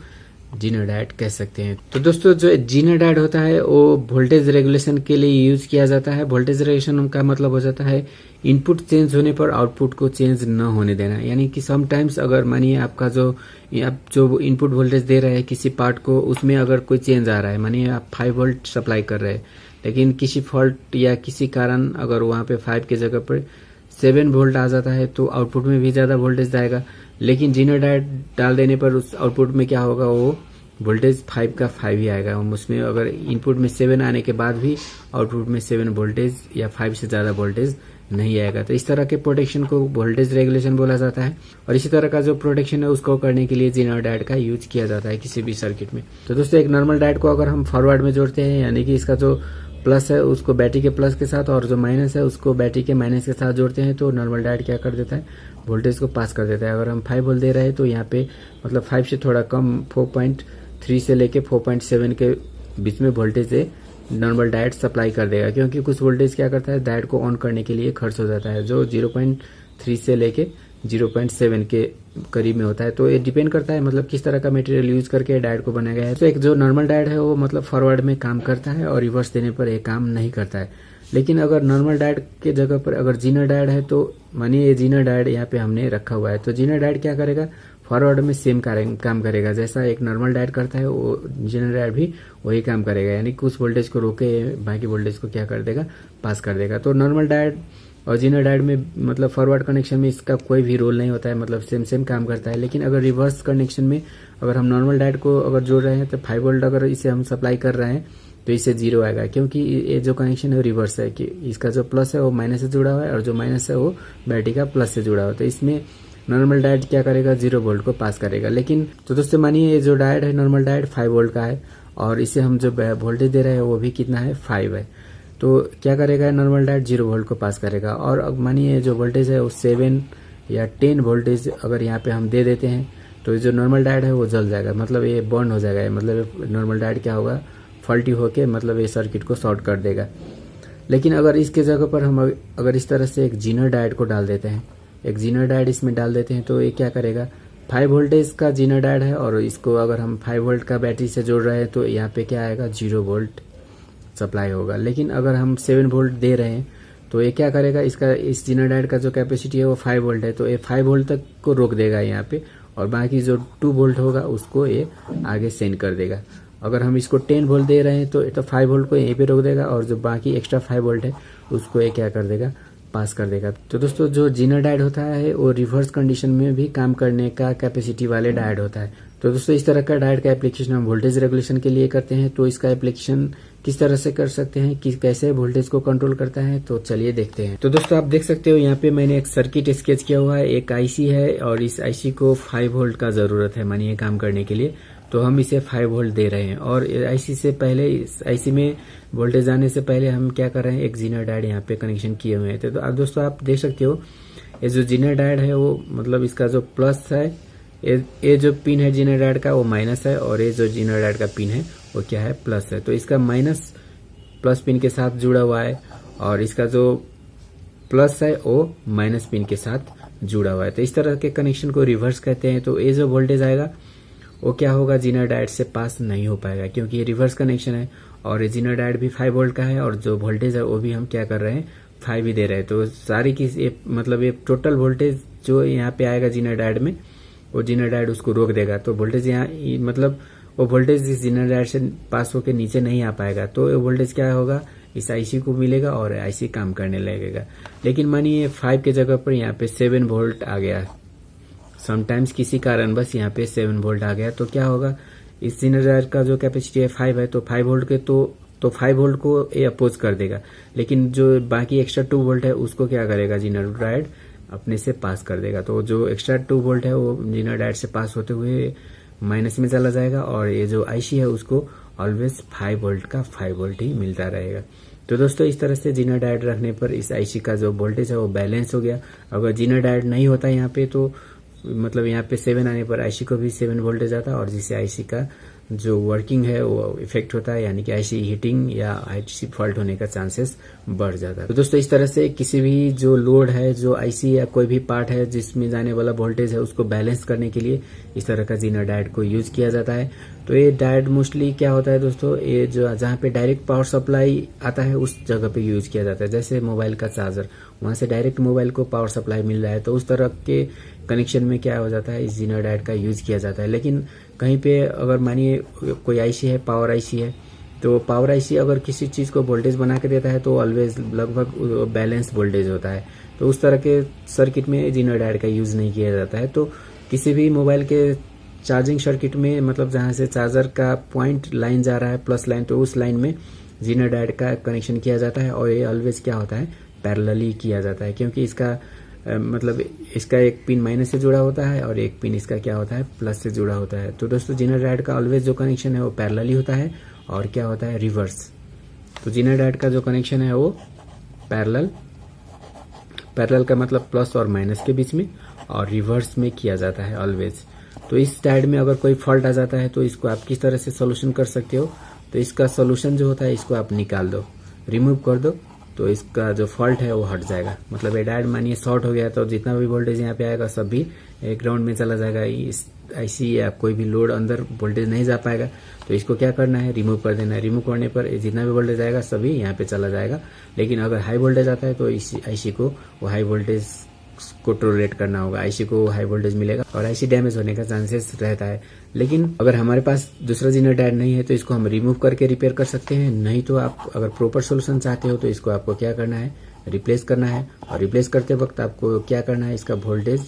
जीनो डायोड कह सकते हैं। तो दोस्तों जो जीनो डायोड होता है वो वोल्टेज रेगुलेशन के लिए यूज किया जाता है। वोल्टेज रेगुलेशन का मतलब हो जाता है इनपुट चेंज होने पर आउटपुट को चेंज न होने देना, यानी कि समटाइम्स अगर मानिए आपका आप जो इनपुट वोल्टेज दे रहे हैं किसी पार्ट को, उसमें अगर कोई चेंज आ रहा है, मानिए आप 5 वोल्ट सप्लाई कर रहे हैं, लेकिन किसी फॉल्ट या किसी कारण अगर वहाँ पे 5 की जगह पर 7 वोल्ट आ जाता है तो आउटपुट में भी ज़्यादा वोल्टेज जाएगा। लेकिन जीनो डायोड डाल देने पर उस आउटपुट में क्या होगा, वो वोल्टेज 5 का 5 ही आएगा। उसमें अगर इनपुट में 7 आने के बाद भी आउटपुट में 7 वोल्टेज या 5 से ज़्यादा वोल्टेज नहीं आएगा। तो इस तरह के प्रोटेक्शन को वोल्टेज रेगुलेशन बोला जाता है, और इसी तरह का जो प्रोटेक्शन है उसको करने के लिए जीनो डायोड का यूज किया जाता है किसी भी सर्किट में। तो दोस्तों एक नॉर्मल डायोड को अगर हम फॉरवर्ड में जोड़ते हैं, यानी कि इसका जो प्लस है उसको बैटरी के प्लस के साथ और जो माइनस है उसको बैटरी के माइनस के साथ जोड़ते हैं, तो नॉर्मल डायोड क्या कर देता है, वोल्टेज को पास कर देता है। अगर हम 5 वोल्ट दे रहे हैं तो यहाँ पे मतलब 5 से थोड़ा कम 4.3 से लेके 4.7 के बीच में वोल्टेज है नॉर्मल डायोड सप्लाई कर देगा, क्योंकि कुछ वोल्टेज क्या करता है डायोड को ऑन करने के लिए खर्च हो जाता है, जो 0.3 से लेके 0.7 के करीब में होता है। तो ये डिपेंड करता है मतलब किस तरह का मटेरियल यूज करके डायोड को बनाया गया है। तो एक जो नॉर्मल डायोड है वो मतलब फॉरवर्ड में काम करता है और रिवर्स देने पर ये काम नहीं करता है। लेकिन अगर नॉर्मल डायोड के जगह पर अगर जीनो डायोड है, तो मानिए ये जीनो डायोड यहाँ पे हमने रखा हुआ है, तो जीनो डायोड क्या करेगा, फॉरवर्ड में सेम काम करेगा, जैसा एक नॉर्मल डायोड करता है वो जीनो डायोड भी वही काम करेगा, यानी कि उस वोल्टेज को रोके बाकी वोल्टेज को क्या कर देगा, पास कर देगा। तो नॉर्मल डायोड और जीनो डायोड में मतलब फॉरवर्ड कनेक्शन में इसका कोई भी रोल नहीं होता है, मतलब सेम काम करता है। लेकिन अगर रिवर्स कनेक्शन में अगर हम नॉर्मल डायोड को अगर जोड़ रहे हैं तो 5 वोल्ट अगर इसे हम सप्लाई कर रहे हैं तो इससे 0 आएगा, क्योंकि ये जो कनेक्शन है रिवर्स है कि इसका जो प्लस है वो माइनस से जुड़ा हुआ है और जो माइनस है वो बैटरी का प्लस से जुड़ा हुआ है। तो इसमें नॉर्मल डायोड क्या करेगा, 0 वोल्ट को पास करेगा। लेकिन तो दोस्तों मानिए ये जो डायोड है नॉर्मल डायोड 5 वोल्ट का है और इसे हम जो वोल्टेज दे रहे हैं वो भी कितना है, 5 है। तो क्या करेगा नॉर्मल डायोड, 0 वोल्ट को पास करेगा। और अब मानिए जो वोल्टेज है वो 7 या 10 वोल्टेज अगर यहाँ पे हम दे देते हैं तो जो नॉर्मल डायोड है वो जल जाएगा, मतलब ये बर्न हो जाएगा, मतलब नॉर्मल डायोड क्या होगा, फॉल्टी होके मतलब ये सर्किट को शॉर्ट कर देगा। लेकिन अगर इसके जगह पर हम अगर इस तरह से एक जीनो डायोड को डाल देते हैं, एक जीनो डायोड इसमें डाल देते हैं, तो ये क्या करेगा, 5 वोल्टेज का जीनो डायोड है और इसको अगर हम 5 वोल्ट का बैटरी से जोड़ रहे हैं तो यहाँ पे क्या आएगा, 0 वोल्ट सप्लाई होगा। लेकिन अगर हम 7 वोल्ट दे रहे हैं तो ये क्या करेगा, इसका इस जीनो डायोड का जो कैपेसिटी है वो 5 वोल्ट है, तो ये 5 वोल्ट तक को रोक देगा यहाँ पे, और बाकी जो 2 वोल्ट होगा उसको ये आगे सेंड कर देगा। अगर हम इसको 10 वोल्ट दे रहे हैं तो 5 वोल्ट को यहीं पे रोक देगा, और जो बाकी एक्स्ट्रा 5 वोल्ट है उसको ये क्या कर देगा, पास कर देगा। तो दोस्तों जो जीनो डायोड होता है वो रिवर्स कंडीशन में भी काम करने का कैपेसिटी वाले डायोड होता है। तो दोस्तों इस तरह का डायोड का एप्लीकेशन हम वोल्टेज रेगुलेशन के लिए करते हैं। तो इसका एप्लीकेशन किस तरह से कर सकते हैं, कि कैसे वोल्टेज को कंट्रोल करता है, तो चलिए देखते हैं। तो दोस्तों आप देख सकते हो यहाँ पे मैंने एक सर्किट स्केच किया हुआ है, एक आईसी है और इस आईसी को 5 वोल्ट का जरूरत है मानिए काम करने के लिए, तो हम इसे 5 वोल्ट दे रहे हैं। और आईसी से पहले, इस आईसी में वोल्टेज आने से पहले हम क्या कर रहे हैं, एक जीनो डायोड यहाँ पे कनेक्शन किए हुए हैं। तो दोस्तों आप देख सकते हो ये जो जीनो डायोड है वो मतलब इसका जो प्लस है, ये जो पिन है जीनो डायोड का वो माइनस है, और ये जो जीनो डायोड का पिन है वो क्या है, प्लस है। तो इसका माइनस प्लस पिन के साथ जुड़ा हुआ है और इसका जो प्लस है वो माइनस पिन के साथ जुड़ा हुआ है। तो इस तरह के कनेक्शन को रिवर्स कहते हैं। तो ये जो वोल्टेज आएगा वो क्या होगा, जीनो डायोड से पास नहीं हो पाएगा, क्योंकि ये रिवर्स कनेक्शन है और जीनो डायोड भी 5 वोल्ट का है और जो वोल्टेज है वो भी हम क्या कर रहे हैं 5 ही दे रहे हैं। तो सारी की मतलब ये टोटल वोल्टेज जो यहाँ पे आएगा जीनो डायोड में वो जीनो डायोड उसको रोक देगा। तो वोल्टेज यहाँ मतलब वो वोल्टेज इस जीनो डायोड से पास होकर नीचे नहीं आ पाएगा। तो वोल्टेज क्या होगा इस आईसी को मिलेगा और आईसी काम करने लगेगा। लेकिन मानिए 5 के जगह पर यहाँ पे 7 वोल्ट आ गया, समटाइम्स किसी कारण बस यहाँ पे 7 वोल्ट आ गया, तो क्या होगा इस जीनो डायोड का जो कैपेसिटी है 5 है, तो 5 वोल्ट के तो 5 वोल्ट को ये अपोज कर देगा। लेकिन जो बाकी एक्स्ट्रा 2 वोल्ट है उसको क्या करेगा जीनो डायोड अपने से पास कर देगा। तो जो एक्स्ट्रा 2 वोल्ट है वो जीनो डायोड से पास होते हुए माइनस में चला जाएगा और ये जो आईसी है उसको ऑलवेज 5 वोल्ट का 5 वोल्ट ही मिलता रहेगा। तो दोस्तों इस तरह से जीनो डायोड रखने पर इस आईसी का जो वोल्टेज है वो बैलेंस हो गया। अगर जीनो डायोड नहीं होता यहाँ पे तो मतलब यहाँ पे 7 आने पर आईसी को भी 7 वोल्टेज आता और जिससे आईसी का जो वर्किंग है वो इफेक्ट होता है, यानी कि आईसी हीटिंग या आईसी फॉल्ट होने का चांसेस बढ़ जाता है। तो दोस्तों इस तरह से किसी भी जो लोड है, जो आईसी या कोई भी पार्ट है जिसमें जाने वाला वोल्टेज है उसको बैलेंस करने के लिए इस तरह का जीनो डायोड को यूज किया जाता है। तो ये डायोड मोस्टली क्या होता है दोस्तों, ये जो जहाँ पे डायरेक्ट पावर सप्लाई आता है उस जगह पे यूज किया जाता है। जैसे मोबाइल का चार्जर, वहां से डायरेक्ट मोबाइल को पावर सप्लाई मिल रहा है तो उस तरह के कनेक्शन में क्या हो जाता है इस जीनो डायोड का यूज किया जाता है। लेकिन कहीं पे अगर मानिए कोई आईसी है, पावर आईसी है, तो पावर आईसी अगर किसी चीज को वोल्टेज बना के देता है तो ऑलवेज लगभग बैलेंस वोल्टेज होता है। तो उस तरह के सर्किट में जीनो डायोड का यूज नहीं किया जाता है। तो किसी भी मोबाइल के चार्जिंग सर्किट में मतलब जहां से चार्जर का पॉइंट लाइन जा रहा है प्लस लाइन, तो उस लाइन में जीनो डायोड का कनेक्शन किया जाता है और ये ऑलवेज क्या होता है पैरेलली किया जाता है, क्योंकि इसका मतलब इसका एक पिन माइनस से जुड़ा होता है और एक पिन इसका क्या होता है प्लस से जुड़ा होता है। तो दोस्तों जीनो डायोड का ऑलवेज जो कनेक्शन है वो पैरेलली होता है और क्या होता है रिवर्स। तो जीनो डायोड का जो कनेक्शन है वो पैरेलल का मतलब प्लस और माइनस के बीच में और रिवर्स में किया जाता है ऑलवेज। तो इस डायोड में अगर कोई फॉल्ट आ जाता है तो इसको आप किस तरह से सोल्यूशन कर सकते हो, तो इसका सोल्यूशन जो होता है इसको आप निकाल दो, रिमूव कर दो, तो इसका जो फॉल्ट है वो हट जाएगा। मतलब ये डायोड मानिए शॉर्ट हो गया तो जितना भी वोल्टेज यहाँ पे आएगा सब भी ग्राउंड में चला जाएगा, इस आईसी या कोई भी लोड अंदर वोल्टेज नहीं जा पाएगा। तो इसको क्या करना है रिमूव कर देना है। रिमूव करने पर जितना भी वोल्टेज आएगा सभी यहाँ पे चला जाएगा। लेकिन अगर हाई वोल्टेज आता है तो इस आईसी को वो हाई वोल्टेज को टोलरेट करना होगा, आईसी को हाई वोल्टेज मिलेगा और आईसी डैमेज होने का चांसेस रहता है। लेकिन अगर हमारे पास दूसरा जीनो डायोड नहीं है तो इसको हम रिमूव करके रिपेयर कर सकते हैं। नहीं तो आप अगर प्रॉपर सोल्यूशन चाहते हो तो इसको आपको क्या करना है रिप्लेस करना है और रिप्लेस करते वक्त आपको क्या करना है इसका वोल्टेज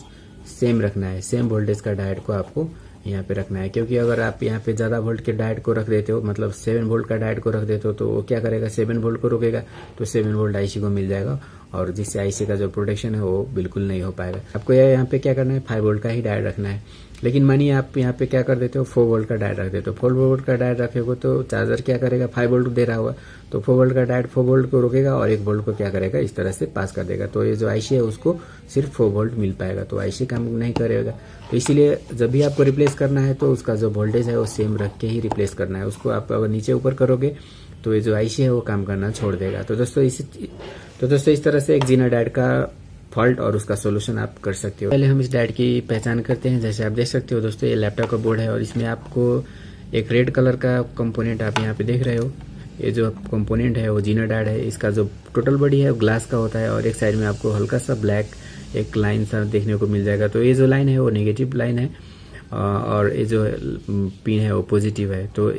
सेम रखना है, सेम वोल्टेज का डायोड को आपको यहाँ पे रखना है। क्योंकि अगर आप यहाँ पे ज्यादा वोल्ट के डायोड को रख देते हो, मतलब 7 वोल्ट का डायोड को रख देते हो, तो वो क्या करेगा 7 वोल्ट को रोकेगा तो 7 वोल्ट आईसी को मिल जाएगा और जिससे आईसी का जो प्रोटेक्शन है वो बिल्कुल नहीं हो पाएगा। आपको यहाँ पे क्या करना है 5 वोल्ट का ही डायोड रखना है। लेकिन मानिए आप यहाँ पे क्या कर देते हो 4 वोल्ट का डायोड रख देते हो। 4 वोल्ट का डायोड रखेगा तो चार्जर क्या करेगा 5 वोल्ट दे रहा होगा, तो 4 वोल्ट का डायोड 4 वोल्ट को रोकेगा और 1 वोल्ट को क्या करेगा इस तरह से पास कर देगा। तो ये जो आईसी है उसको सिर्फ 4 वोल्ट मिल पाएगा, तो आईसी काम नहीं करेगा। तो इसीलिए जब भी आपको रिप्लेस करना है तो उसका जो वोल्टेज है वो सेम रख के ही रिप्लेस करना है। उसको आप अगर नीचे ऊपर करोगे तो ये जो आईसी है वो काम करना छोड़ देगा। तो दोस्तों इस तरह से एक जीनो डायोड का फॉल्ट और उसका सोल्यूशन आप कर सकते हो। पहले हम इस डायोड की पहचान करते हैं। जैसे आप देख सकते हो दोस्तों ये लैपटॉप का बोर्ड है और इसमें आपको एक रेड कलर का कंपोनेंट आप यहाँ पे देख रहे हो। ये जो कंपोनेंट है वो जीनो डायोड है। इसका जो टोटल बॉडी है वो ग्लास का होता है और एक साइड में आपको हल्का सा ब्लैक एक लाइन सा देखने को मिल जाएगा। तो ये जो लाइन है वो नेगेटिव लाइन है और ये जो पिन है वो पॉजिटिव है। तो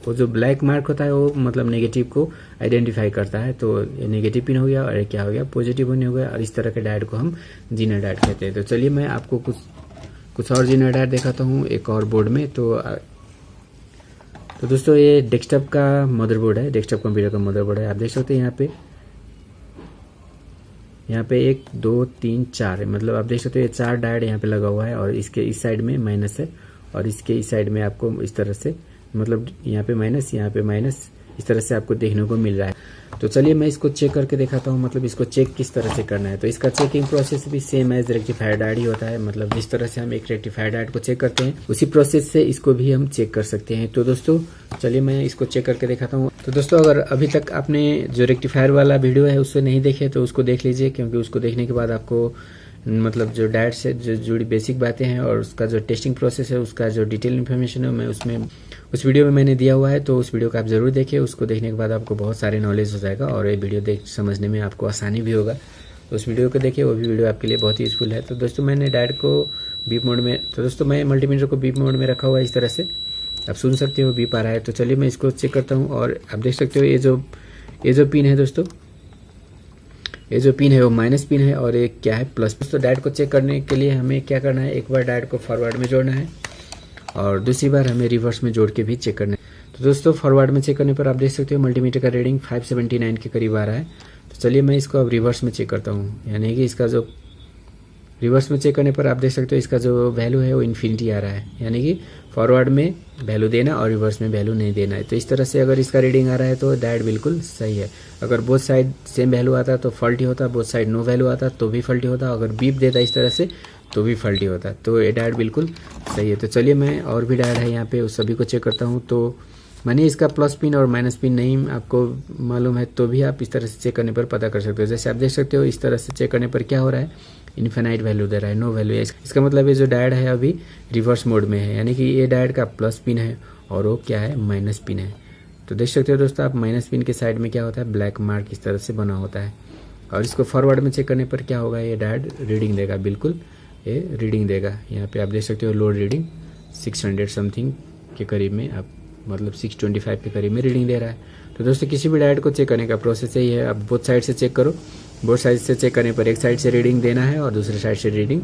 वो जो ब्लैक मार्क होता है वो मतलब नेगेटिव को आइडेंटिफाई करता है। तो ये नेगेटिव पिन हो गया और क्या हो गया पॉजिटिव पिन हो गया और इस तरह के डायोड को हम जीनो डायोड कहते हैं। तो चलिए मैं आपको कुछ और जीनो डायोड दिखाता हूँ एक और बोर्ड में। तो दोस्तों ये डेस्कटॉप का मदरबोर्ड है, डेस्कटॉप कंप्यूटर का मदरबोर्ड है। आप देख सकते हैं यहाँ पे 1 2 3 4 है, मतलब आप देख सकते हो ये 4 डायोड यहाँ पे लगा हुआ है और इसके इस साइड में माइनस है और इसके इस साइड में आपको इस तरह से मतलब यहाँ पे माइनस यहाँ पे माइनस इस तरह से आपको देखने को मिल रहा है। तो चलिए मैं इसको चेक करके दिखाता हूँ, मतलब इसको चेक किस तरह से करना है। तो इसका चेकिंग प्रोसेस भी सेम एज रेक्टिफायर डायोड ही होता है। मतलब जिस तरह से हम एक रेक्टिफायर डायोड को चेक करते हैं उसी प्रोसेस से इसको भी हम चेक कर सकते हैं। तो दोस्तों चलिए मैं इसको चेक करके दिखाता हूँ। तो दोस्तों अगर अभी तक आपने जो रेक्टिफायर वाला वीडियो है उससे नहीं देखे तो उसको देख लीजिए, क्योंकि उसको देखने के बाद आपको मतलब जो डायट से जो जुड़ी बेसिक बातें हैं और उसका जो टेस्टिंग प्रोसेस है उसका जो डिटेल इन्फॉर्मेशन है मैं उसमें उस वीडियो में मैंने दिया हुआ है। तो उस वीडियो को आप ज़रूर देखिए, उसको देखने के बाद आपको बहुत सारे नॉलेज हो जाएगा और ये वीडियो देख समझने में आपको आसानी भी होगा। तो उस वीडियो को देखिए, वो भी वीडियो आपके लिए बहुत ही यूज़फुल है। तो दोस्तों मैंने डायट को बीप मोड में, तो दोस्तों मैं मल्टीमीटर को बीप मोड में रखा हुआ है इस तरह से, आप सुन सकते हो बीप आ रहा है। तो चलिए मैं इसको चेक करता हूँ और आप देख सकते हो ये जो पिन है दोस्तों, ये जो पिन है वो माइनस पिन है और ये क्या है प्लस। तो डायट को चेक करने के लिए हमें क्या करना है, एक बार डायट को फॉरवर्ड में जोड़ना है और दूसरी बार हमें रिवर्स में जोड़ के भी चेक करना है। तो दोस्तों फॉरवर्ड में चेक करने पर आप देख सकते हो मल्टीमीटर का रीडिंग 579 के करीब आ रहा है। तो चलिए मैं इसको अब रिवर्स में चेक करता हूँ, यानी कि इसका जो रिवर्स में चेक करने पर आप देख सकते हो इसका जो वैल्यू है वो इन्फिनिटी आ रहा है, यानी कि फॉरवर्ड में वैल्यू देना और रिवर्स में वैल्यू नहीं देना है। तो इस तरह से अगर इसका रीडिंग आ रहा है तो डायट बिल्कुल सही है। अगर बोथ साइड सेम वैल्यू आता तो फॉल्टी होता, बोथ साइड नो वैल्यू आता तो भी फॉल्टी होता, अगर बीप देता इस तरह से तो भी फॉल्टी होता। तो ये डायट बिल्कुल सही है। तो चलिए मैं और भी डायट है यहाँ पे उस सभी को चेक करता हूँ। तो मैंने इसका प्लस पिन और माइनस पिन नहीं आपको मालूम है तो भी आप इस तरह से चेक करने पर पता कर सकते हो। जैसे आप देख सकते हो इस तरह से चेक करने पर क्या हो रहा है, इन्फिनाइट वैल्यू दे रहा है, नो वैल्यू है। इसका मतलब ये जो डायट है अभी रिवर्स मोड में है, यानी कि ये डायट का प्लस पिन है और वो क्या है माइनस पिन है। तो देख सकते हो दोस्तों आप माइनस पिन के साइड में क्या होता है, ब्लैक मार्क इस तरह से बना होता है। और इसको फॉरवर्ड में चेक करने पर क्या होगा, ये डायट रीडिंग देगा, बिल्कुल ये रीडिंग देगा। यहाँ पे आप देख सकते हो लोड रीडिंग 600 समथिंग के करीब में, आप मतलब 625 के करीब में रीडिंग दे रहा है। तो दोस्तों किसी भी डायट को चेक करने का प्रोसेस यही है, आप बोथ साइड से चेक करो। बोथ साइड से चेक करने पर एक साइड से रीडिंग देना है और दूसरे साइड से रीडिंग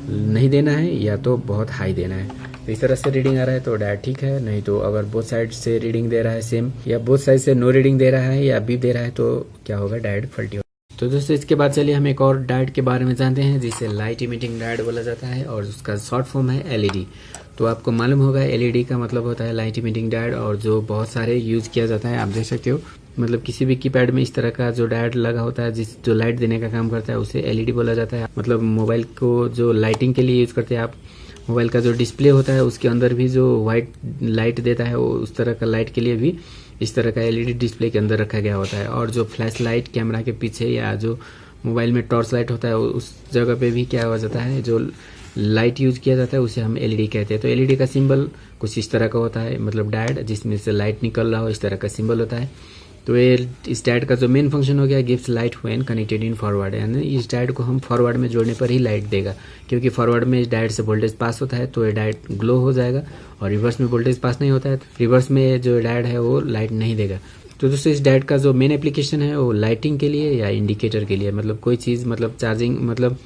नहीं देना है या तो बहुत हाई देना है। तो इस तरह से रीडिंग आ रहा है तो डायट ठीक है, नहीं तो अगर बोथ साइड से रीडिंग दे रहा है सेम या बोथ साइड से नो रीडिंग दे रहा है या बीप दे रहा है तो क्या होगा, डायट फल्टी होगा। तो दोस्तों इसके बाद चलिए हम एक और डायट के बारे में जानते हैं जिसे लाइट इमिटिंग डायट बोला जाता है और उसका शॉर्ट फॉर्म है एलईडी। तो आपको मालूम होगा एलईडी का मतलब होता है लाइट इमिटिंग डायट और जो बहुत सारे यूज़ किया जाता है। आप देख सकते हो मतलब किसी भी कीपैड में इस तरह का जो डायट लगा होता है जो लाइट देने का काम करता है उसे एलईडी बोला जाता है। मतलब मोबाइल को जो लाइटिंग के लिए यूज़ करते हैं आप, मोबाइल का जो डिस्प्ले होता है उसके अंदर भी जो वाइट लाइट देता है वो उस तरह का लाइट के लिए भी इस तरह का एलईडी डिस्प्ले के अंदर रखा गया होता है। और जो फ्लैश लाइट कैमरा के पीछे या जो मोबाइल में टॉर्च लाइट होता है उस जगह पे भी क्या हो जाता है, जो लाइट यूज किया जाता है उसे हम एलईडी कहते हैं। तो एलईडी का सिंबल कुछ इस तरह का होता है, मतलब डायट जिसमें से लाइट निकल रहा हो इस तरह का सिंबल होता है। तो ये इस डायट का जो मेन फंक्शन हो गया gives light when connected in forward, यानी इस डायट को हम फॉरवर्ड में जोड़ने पर ही लाइट देगा, क्योंकि फॉरवर्ड में इस डायट से वोल्टेज पास होता है तो ये डायट ग्लो हो जाएगा और रिवर्स में वोल्टेज पास नहीं होता है तो रिवर्स में जो डायट है वो लाइट नहीं देगा। तो दोस्तों इस डायट का जो मेन एप्लीकेशन है वो लाइटिंग के लिए या इंडिकेटर के लिए, मतलब कोई चीज़ मतलब चार्जिंग मतलब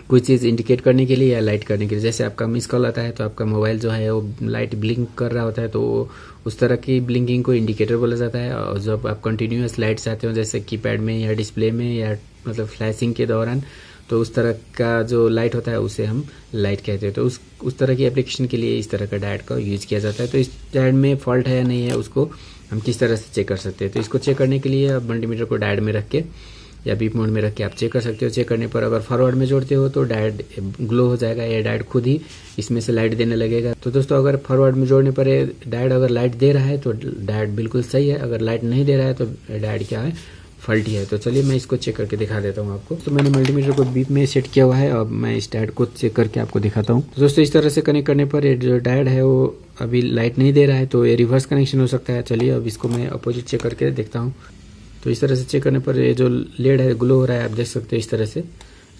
कोई चीज़ इंडिकेट करने के लिए या लाइट करने के लिए। जैसे आपका मिस कॉल आता है तो आपका मोबाइल जो है वो लाइट ब्लिंक कर रहा होता है तो उस तरह की ब्लिंकिंग को इंडिकेटर बोला जाता है। और जब आप कंटिन्यूअस लाइट चाहते हो जैसे कीपैड में या डिस्प्ले में या मतलब फ्लैशिंग के दौरान, तो उस तरह का जो लाइट होता है उसे हम लाइट कहते हैं। तो उस तरह की एप्लीकेशन के लिए इस तरह का डायट का यूज़ किया जाता है। तो इस डायट में फॉल्ट है या नहीं है उसको हम किस तरह से चेक कर सकते हैं। तो इसको चेक करने के लिए आप मल्टीमीटर को डायट में रख के या बीप मोड में रख के आप चेक कर सकते हो। चेक करने पर अगर फॉरवर्ड में जोड़ते हो तो डायट ग्लो हो जाएगा, या डायट खुद ही इसमें से लाइट देने लगेगा। तो दोस्तों अगर फॉरवर्ड में जोड़ने पर डायट अगर लाइट दे रहा है तो डायट बिल्कुल सही है, अगर लाइट नहीं दे रहा है तो डायट क्या है, फॉल्टी है। तो चलिए मैं इसको चेक करके दिखा देता हूँ आपको। तो मैंने मल्टीमीटर को बीप में सेट किया हुआ है, अब मैं इस डायट को चेक करके आपको दिखाता हूँ। तो दोस्तों इस तरह से कनेक्ट करने पर जो डायट है वो अभी लाइट नहीं दे रहा है तो ये रिवर्स कनेक्शन हो सकता है। चलिए अब इसको मैं अपोजिट चेक करके देखता हूँ। तो इस तरह से चेक करने पर ये जो लेड है ग्लो हो रहा है, आप देख सकते हो इस तरह से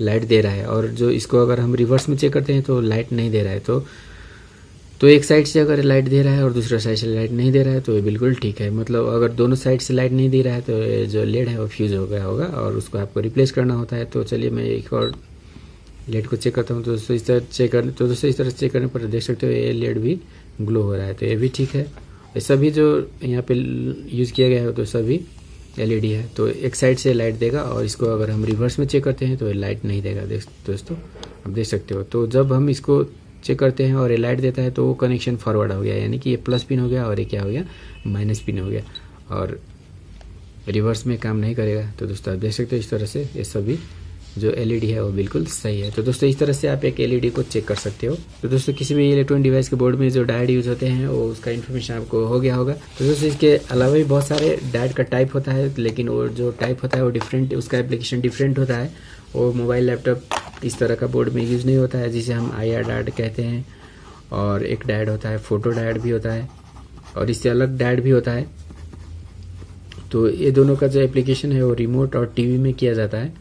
लाइट दे रहा है। और जो इसको अगर हम रिवर्स में चेक करते हैं तो लाइट नहीं दे रहा है। तो एक साइड से अगर लाइट दे रहा है और दूसरा साइड से लाइट नहीं दे रहा है तो ये बिल्कुल ठीक है। मतलब अगर दोनों साइड से लाइट नहीं दे रहा है तो ये जो लेड है वो फ्यूज़ हो गया होगा और उसको आपको रिप्लेस करना होता है। तो चलिए मैं एक और लेड को चेक करता हूँ। तो दोस्तों इस तरह चेक करने पर देख सकते हो ये लेड भी ग्लो हो रहा है, तो ये भी ठीक है। ये सभी जो यहाँ पे यूज़ किया गया है तो सभी एलईडी है। तो एक साइड से लाइट देगा और इसको अगर हम रिवर्स में चेक करते हैं तो ये लाइट नहीं देगा। दोस्तों आप देख सकते हो। तो जब हम इसको चेक करते हैं और ये लाइट देता है तो वो कनेक्शन फॉरवर्ड हो गया, यानी कि ये प्लस पिन हो गया और ये क्या हो गया, माइनस पिन हो गया, और रिवर्स में काम नहीं करेगा। तो दोस्तों आप देख सकते हो इस तरह से ये सभी जो एलईडी है वो बिल्कुल सही है। तो दोस्तों इस तरह से आप एक एलईडी को चेक कर सकते हो। तो दोस्तों किसी भी इलेक्ट्रॉनिक डिवाइस के बोर्ड में जो डायट यूज होते हैं वो उसका इन्फॉर्मेशन आपको हो गया होगा। तो दोस्तों इसके अलावा भी बहुत सारे डायट का टाइप होता है, लेकिन वो जो टाइप होता है वो डिफरेंट, उसका एप्लीकेशन डिफरेंट होता है। वो मोबाइल लैपटॉप इस तरह का बोर्ड में यूज़ नहीं होता है, जिसे हम IR डायोड कहते हैं। और एक डायोड होता है फोटो डायोड भी होता है, और इससे अलग डायोड भी होता है। तो ये दोनों का जो एप्लीकेशन है वो रिमोट और टीवी में किया जाता है।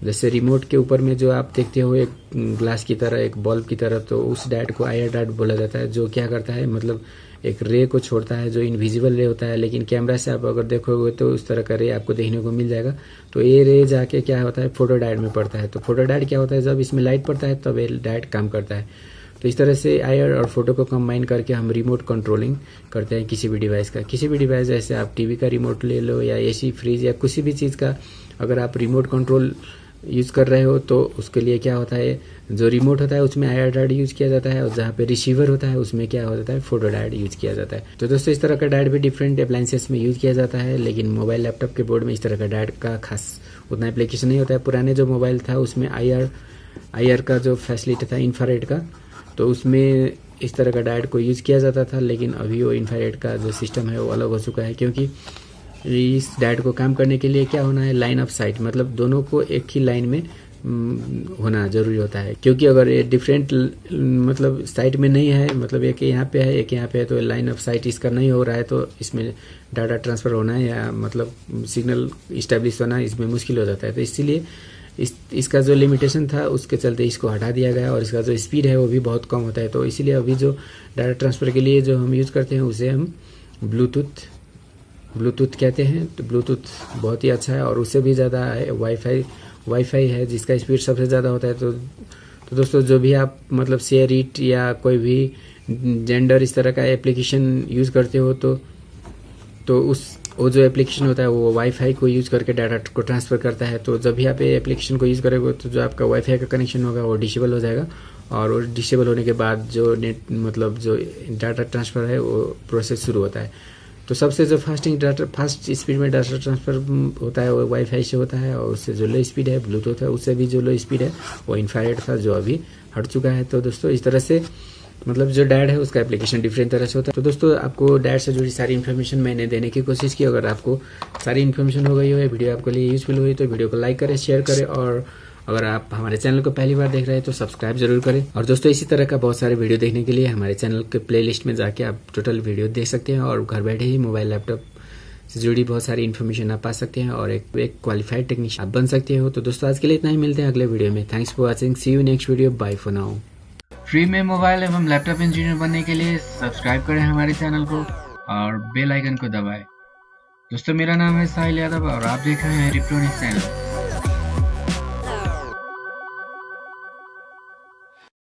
जैसे रिमोट के ऊपर में जो आप देखते हो एक ग्लास की तरह, एक बल्ब की तरह, तो उस डायोड को IR डायोड बोला जाता है, जो क्या करता है मतलब एक रे को छोड़ता है जो इनविजिबल रे होता है, लेकिन कैमरा से आप अगर देखोगे तो उस तरह का रे आपको देखने को मिल जाएगा। तो ये रे जाके क्या होता है, फोटो डायोड में पड़ता है। तो फोटो डायोड क्या होता है, जब इसमें लाइट पड़ता है तब ये डायोड काम करता है। तो इस तरह से IR और फोटो को कंबाइन करके हम रिमोट कंट्रोलिंग करते हैं किसी भी डिवाइस का। किसी भी डिवाइस, जैसे आप टीवी का रिमोट ले लो या AC, फ्रिज या किसी भी चीज़ का अगर आप रिमोट कंट्रोल यूज़ कर रहे हो तो उसके लिए क्या होता है, जो रिमोट होता है उसमें IR डायोड यूज़ किया जाता है, और जहाँ पे रिसीवर होता है उसमें क्या होता है, फोटो डायोड यूज़ किया जाता है। तो दोस्तों इस तरह का डायोड भी डिफरेंट अप्लायंसेस में यूज़ किया जाता है, लेकिन मोबाइल लैपटॉप के बोर्ड में इस तरह का डायोड का खास उतना एप्लीकेशन नहीं होता है। पुराने जो मोबाइल था उसमें IR का जो फैसिलिटी था इंफ्रारेड का, तो उसमें इस तरह का डायोड को यूज़ किया जाता था। लेकिन अभी वो इंफ्रारेड का जो सिस्टम है वो अलग हो चुका है, क्योंकि इस डायोड को काम करने के लिए क्या होना है, लाइन ऑफ साइट, मतलब दोनों को एक ही लाइन में होना जरूरी होता है। क्योंकि अगर ये डिफरेंट मतलब साइट में नहीं है, मतलब एक यहाँ पे है एक यहाँ पे है, तो लाइन ऑफ साइट इसका नहीं हो रहा है, तो इसमें डाटा ट्रांसफ़र होना है या मतलब सिग्नल इस्टेब्लिश होना इसमें मुश्किल हो जाता है। तो इसीलिए इसका जो लिमिटेशन था उसके चलते इसको हटा दिया गया, और इसका जो स्पीड है वो भी बहुत कम होता है। तो इसीलिए अभी जो डाटा ट्रांसफ़र के लिए जो हम यूज़ करते हैं उसे हम ब्लूटूथ कहते हैं। तो ब्लूटूथ बहुत ही अच्छा है, और उससे भी ज़्यादा है वाईफाई है जिसका स्पीड सबसे ज़्यादा होता है। तो दोस्तों जो भी आप मतलब शेयर इट या कोई भी जेंडर इस तरह का एप्लीकेशन यूज़ करते हो तो वो जो एप्लीकेशन होता है वो वाईफाई को यूज़ करके डाटा को ट्रांसफ़र करता है। तो जब भी आप ये एप्लीकेशन को यूज़ करोगे तो जो आपका वाईफाई का कनेक्शन होगा वो डिसेबल हो जाएगा, और वो डिसेबल होने के बाद जो नेट मतलब जो डाटा ट्रांसफ़र है वो प्रोसेस शुरू होता है। तो सबसे जो फास्ट स्पीड में डाटा ट्रांसफ़र होता है वो वाईफाई से होता है, और उससे जो लो स्पीड है ब्लूटूथ है, उससे भी जो लो स्पीड है वो इंफ्रारेड था जो अभी हट चुका है। तो दोस्तों इस तरह से मतलब जो डायोड है उसका एप्लीकेशन डिफरेंट तरह से होता है। तो दोस्तों आपको डायोड से जुड़ी सारी इन्फॉर्मेशन मैंने देने की कोशिश की। अगर आपको सारी इन्फॉर्मेशन हो गई हो, वीडियो आपके लिए यूजफुल हुई, तो वीडियो को लाइक करें, शेयर करें, और अगर आप हमारे चैनल को पहली बार देख रहे हैं तो सब्सक्राइब जरूर करें। और दोस्तों इसी तरह का बहुत सारे वीडियो देखने के लिए हमारे चैनल के प्लेलिस्ट में जाके आप टोटल वीडियो देख सकते हैं, और घर बैठे ही मोबाइल लैपटॉप से जुड़ी बहुत सारी इन्फॉर्मेशन आप पा सकते हैं, और एक क्वालिफाइड टेक्नीशियन आप बन सकते हो। तो दोस्तों आज के लिए इतना ही, मिलते हैं अगले वीडियो में। Thanks for watching, see you next video, bye for now. Free में मोबाइल एवं लैपटॉप इंजीनियर बनने के लिए सब्सक्राइब करें हमारे चैनल को और बेल आइकन को दबाएं। दोस्तों मेरा नाम है साहिल यादव और आप देख रहे हैं रिप्रोनिक्स चैनल।